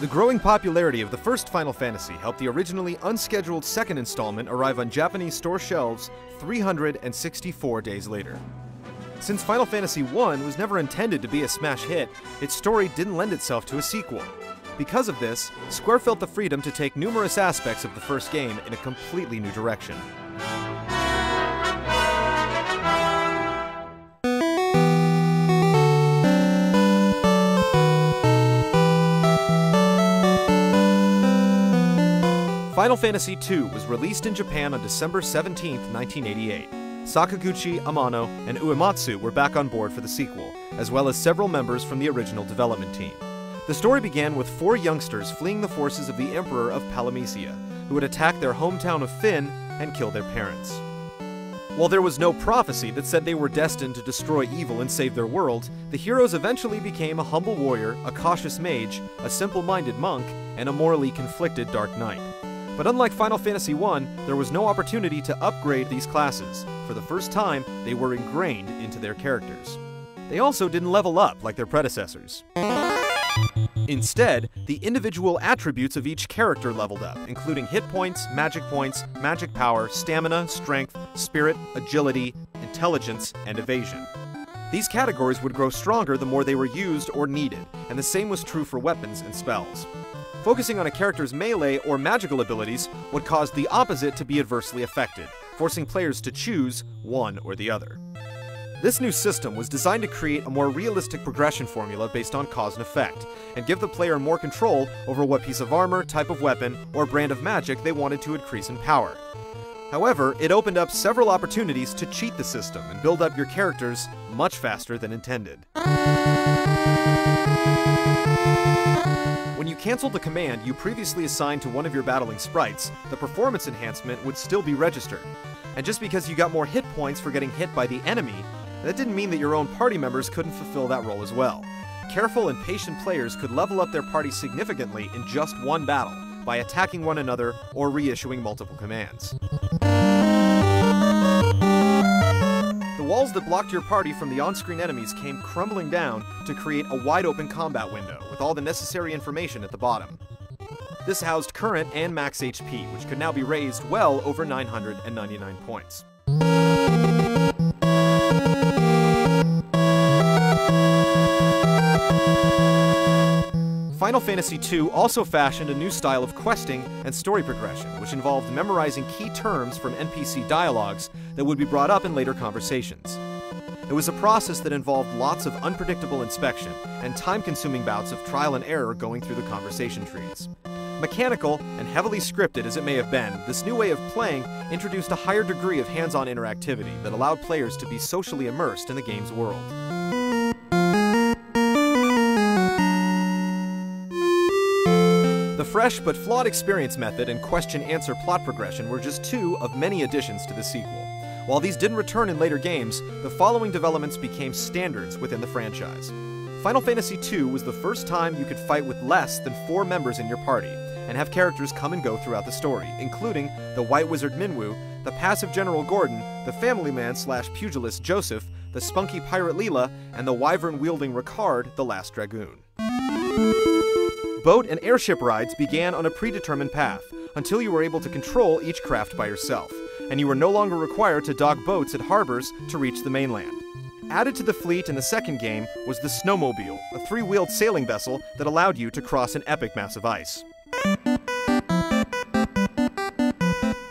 The growing popularity of the first Final Fantasy helped the originally unscheduled second installment arrive on Japanese store shelves 364 days later. Since Final Fantasy I was never intended to be a smash hit, its story didn't lend itself to a sequel. Because of this, Square felt the freedom to take numerous aspects of the first game in a completely new direction. Final Fantasy II was released in Japan on December 17, 1988. Sakaguchi, Amano, and Uematsu were back on board for the sequel, as well as several members from the original development team. The story began with 4 youngsters fleeing the forces of the Emperor of Palamecia, who had attacked their hometown of Fynn and killed their parents. While there was no prophecy that said they were destined to destroy evil and save their world, the heroes eventually became a humble warrior, a cautious mage, a simple-minded monk, and a morally conflicted Dark Knight. But unlike Final Fantasy I, there was no opportunity to upgrade these classes. For the first time, they were ingrained into their characters. They also didn't level up like their predecessors. Instead, the individual attributes of each character leveled up, including hit points, magic power, stamina, strength, spirit, agility, intelligence, and evasion. These categories would grow stronger the more they were used or needed, and the same was true for weapons and spells. Focusing on a character's melee or magical abilities would cause the opposite to be adversely affected, forcing players to choose one or the other. This new system was designed to create a more realistic progression formula based on cause and effect, and give the player more control over what piece of armor, type of weapon, or brand of magic they wanted to increase in power. However, it opened up several opportunities to cheat the system and build up your characters much faster than intended. When you canceled the command you previously assigned to one of your battling sprites, the performance enhancement would still be registered. And just because you got more hit points for getting hit by the enemy, that didn't mean that your own party members couldn't fulfill that role as well. Careful and patient players could level up their party significantly in just one battle, by attacking one another or reissuing multiple commands. The walls that blocked your party from the on-screen enemies came crumbling down to create a wide-open combat window with all the necessary information at the bottom. This housed current and max HP, which could now be raised well over 999 points. Final Fantasy II also fashioned a new style of questing and story progression, which involved memorizing key terms from NPC dialogues that would be brought up in later conversations. It was a process that involved lots of unpredictable inspection and time-consuming bouts of trial and error going through the conversation trees. Mechanical and heavily scripted as it may have been, this new way of playing introduced a higher degree of hands-on interactivity that allowed players to be socially immersed in the game's world. The fresh but flawed experience method and question-answer plot progression were just 2 of many additions to the sequel. While these didn't return in later games, the following developments became standards within the franchise. Final Fantasy II was the first time you could fight with less than 4 members in your party, and have characters come and go throughout the story, including the White Wizard Minwu, the passive General Gordon, the family man/pugilist Joseph, the spunky pirate Leela, and the wyvern-wielding Ricard, the Last Dragoon. Boat and airship rides began on a predetermined path, until you were able to control each craft by yourself, and you were no longer required to dock boats at harbors to reach the mainland. Added to the fleet in the second game was the Snowmobile, a 3-wheeled sailing vessel that allowed you to cross an epic mass of ice.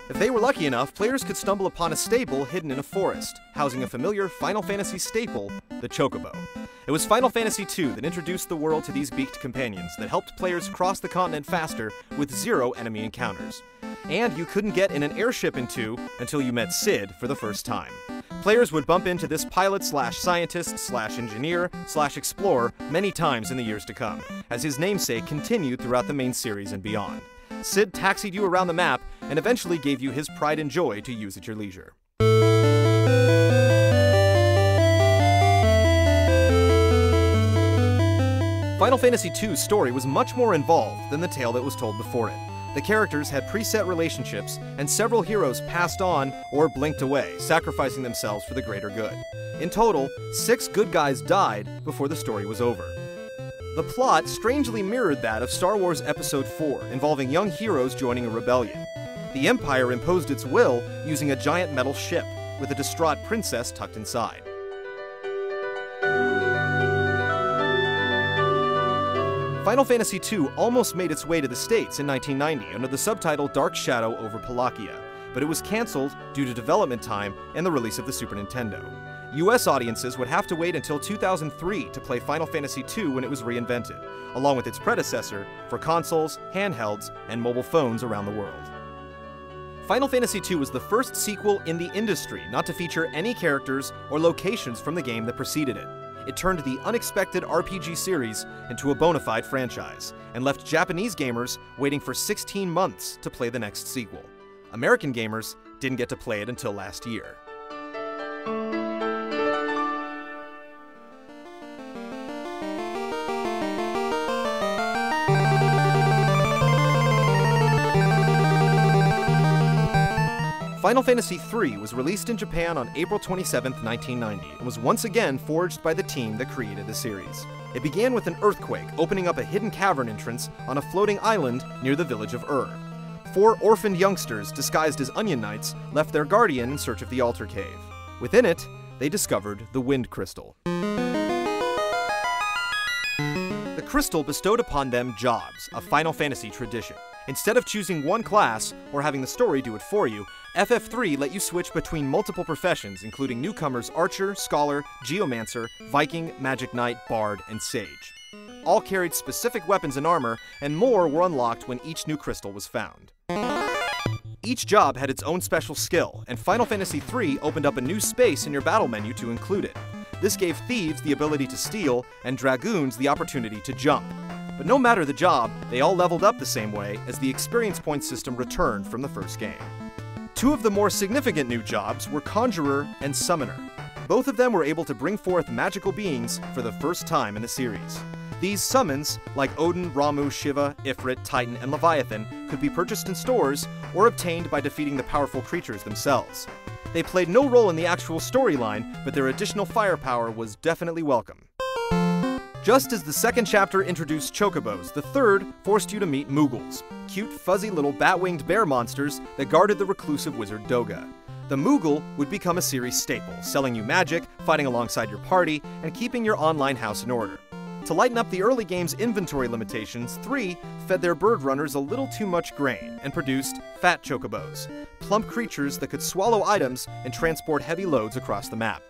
If they were lucky enough, players could stumble upon a stable hidden in a forest, housing a familiar Final Fantasy staple, the Chocobo. It was Final Fantasy II that introduced the world to these beaked companions that helped players cross the continent faster with 0 enemy encounters. And you couldn't get in an airship in 2 until you met Cid for the first time. Players would bump into this pilot/scientist/engineer/explorer many times in the years to come, as his namesake continued throughout the main series and beyond. Cid taxied you around the map and eventually gave you his pride and joy to use at your leisure. Final Fantasy II's story was much more involved than the tale that was told before it. The characters had preset relationships, and several heroes passed on or blinked away, sacrificing themselves for the greater good. In total, 6 good guys died before the story was over. The plot strangely mirrored that of Star Wars Episode IV, involving young heroes joining a rebellion. The Empire imposed its will using a giant metal ship, with a distraught princess tucked inside. Final Fantasy II almost made its way to the States in 1990 under the subtitle Dark Shadow over Palakia, but it was cancelled due to development time and the release of the Super Nintendo. US audiences would have to wait until 2003 to play Final Fantasy II when it was reinvented, along with its predecessor, for consoles, handhelds, and mobile phones around the world. Final Fantasy II was the first sequel in the industry not to feature any characters or locations from the game that preceded it. It turned the unexpected RPG series into a bona fide franchise, and left Japanese gamers waiting for 16 months to play the next sequel. American gamers didn't get to play it until last year. Final Fantasy III was released in Japan on April 27, 1990, and was once again forged by the team that created the series. It began with an earthquake opening up a hidden cavern entrance on a floating island near the village of Ur. 4 orphaned youngsters disguised as Onion Knights left their guardian in search of the altar cave. Within it, they discovered the Wind Crystal. The crystal bestowed upon them jobs, a Final Fantasy tradition. Instead of choosing one class or having the story do it for you, FF3 let you switch between multiple professions, including newcomers Archer, Scholar, Geomancer, Viking, Magic Knight, Bard, and Sage. All carried specific weapons and armor, and more were unlocked when each new crystal was found. Each job had its own special skill, and Final Fantasy III opened up a new space in your battle menu to include it. This gave thieves the ability to steal, and dragoons the opportunity to jump. But no matter the job, they all leveled up the same way, as the experience point system returned from the first game. 2 of the more significant new jobs were Conjurer and Summoner. Both of them were able to bring forth magical beings for the first time in the series. These summons, like Odin, Ramu, Shiva, Ifrit, Titan, and Leviathan, could be purchased in stores or obtained by defeating the powerful creatures themselves. They played no role in the actual storyline, but their additional firepower was definitely welcome. Just as the second chapter introduced chocobos, the third forced you to meet Moogles, cute, fuzzy little bat-winged bear monsters that guarded the reclusive wizard Doga. The Moogle would become a series staple, selling you magic, fighting alongside your party, and keeping your online house in order. To lighten up the early game's inventory limitations, 3 fed their bird runners a little too much grain and produced fat chocobos, plump creatures that could swallow items and transport heavy loads across the map.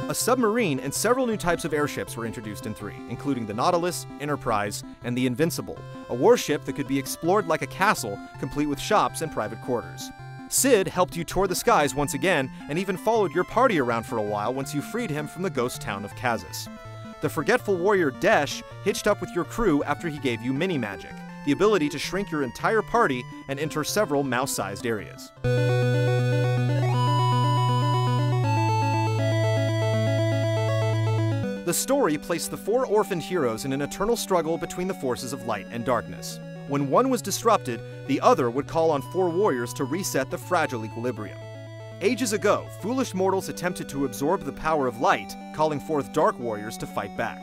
A submarine and several new types of airships were introduced in 3, including the Nautilus, Enterprise, and the Invincible, a warship that could be explored like a castle, complete with shops and private quarters. Cid helped you tour the skies once again, and even followed your party around for a while once you freed him from the ghost town of Kazis. The forgetful warrior Desh hitched up with your crew after he gave you mini-magic, the ability to shrink your entire party and enter several mouse-sized areas. The story placed the 4 orphaned heroes in an eternal struggle between the forces of light and darkness. When one was disrupted, the other would call on 4 warriors to reset the fragile equilibrium. Ages ago, foolish mortals attempted to absorb the power of light, calling forth dark warriors to fight back.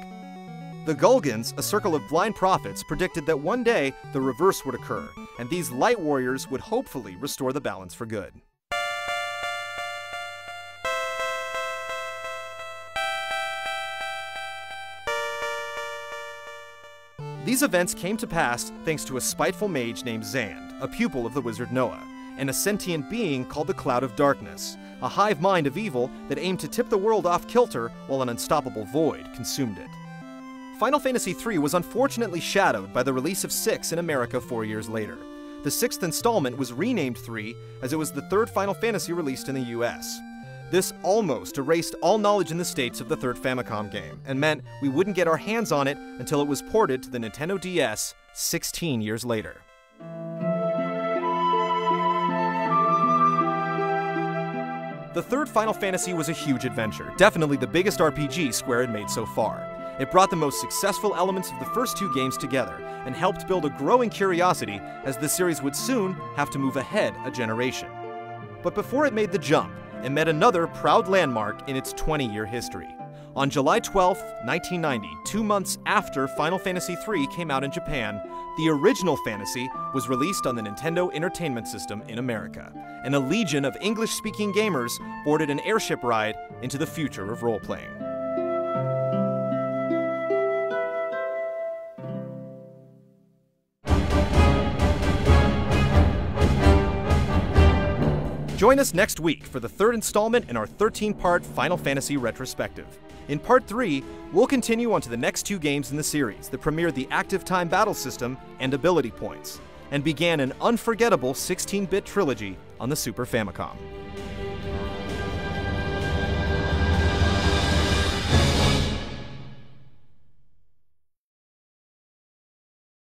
The Gulgans, a circle of blind prophets, predicted that one day the reverse would occur, and these light warriors would hopefully restore the balance for good. These events came to pass thanks to a spiteful mage named Zand, a pupil of the wizard Noah, and a sentient being called the Cloud of Darkness, a hive mind of evil that aimed to tip the world off kilter while an unstoppable void consumed it. Final Fantasy III was unfortunately shadowed by the release of 6 in America 4 years later. The 6th installment was renamed 3 as it was the 3rd Final Fantasy released in the US. This almost erased all knowledge in the States of the 3rd Famicom game, and meant we wouldn't get our hands on it until it was ported to the Nintendo DS 16 years later. The 3rd Final Fantasy was a huge adventure, definitely the biggest RPG Square had made so far. It brought the most successful elements of the first 2 games together, and helped build a growing curiosity as the series would soon have to move ahead a generation. But before it made the jump, it met another proud landmark in its 20-year history. On July 12, 1990, 2 months after Final Fantasy III came out in Japan, the original Fantasy was released on the Nintendo Entertainment System in America, and a legion of English-speaking gamers boarded an airship ride into the future of role-playing. Join us next week for the third installment in our 13-part Final Fantasy Retrospective. In Part 3, we'll continue on to the next 2 games in the series that premiered the active time battle system and ability points, and began an unforgettable 16-bit trilogy on the Super Famicom.